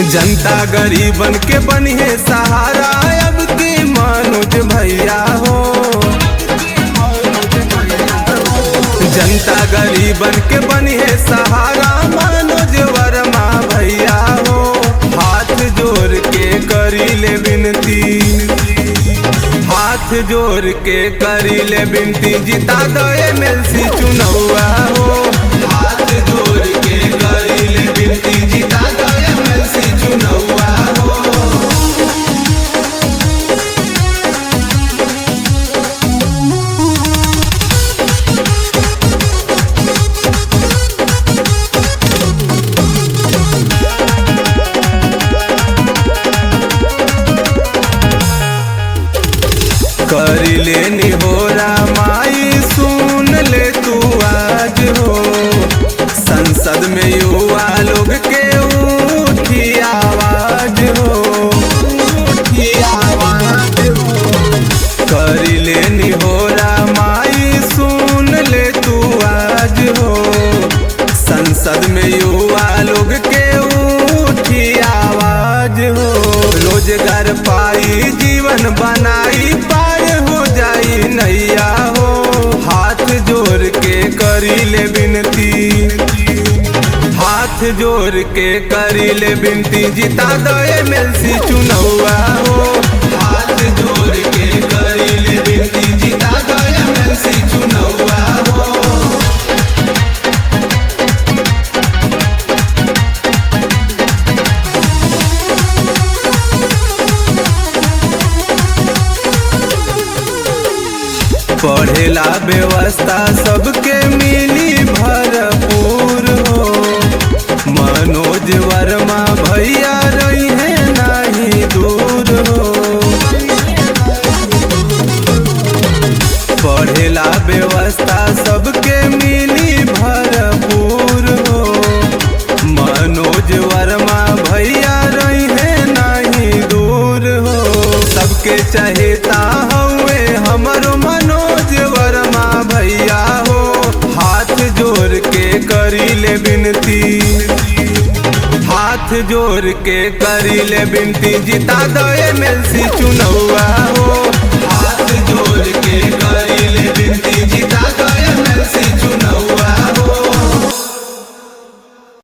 जनता गरीबन के बनिए सहारा अब की मनोज भैया हो। जनता गरीबन के बनिए सहारा मनोज वर्मा भैया हो। हाथ जोड़ के करी ले विनती, हाथ जोड़ के करी ले विनती, जिता दो एमएलसी चुनौआ हो। हाथ जोड़ के करी ले विनती, जिता दो एमएलसी चुनौआ हो। करी लेनी हो रामाई सुन ले तू आज हो। संसद में युवा लोग के उठी आवाज हो, उठी आवाज हो। करी लेनी हो रामाई सुन ले तू आज हो। संसद में युवा लोग के उठी आवाज हो। रोजगार पाई जीवन बनाई नैया हो। हाथ जोड़ के करी ले विनती, हाथ जोड़ के करी ले विनती, जिता दो एमएलसी चुनौआ हो। हाथ जोड़ के करी ले विनती, जिता दो एमएलसी चुनौआ हो। पढ़ेला व्यवस्था सबके मिली भरपूर हो। मनोज वर्मा भैया रही है नहीं दूर हो। पढ़ेला व्यवस्था सबके मिली भरपूर हो। मनोज वर्मा भैया रही है नहीं दूर हो। सबके चहेता हुए हमरो मनोज वर्मा भैया हो। हाथ जोड़ के करी ले विनती, हाथ जोड़ के करी ले विनती, जिता दो एमएलसी चुनौआ हो। हाथ जोड़ के करी ले विनती, जिता दो एमएलसी चुनौआ।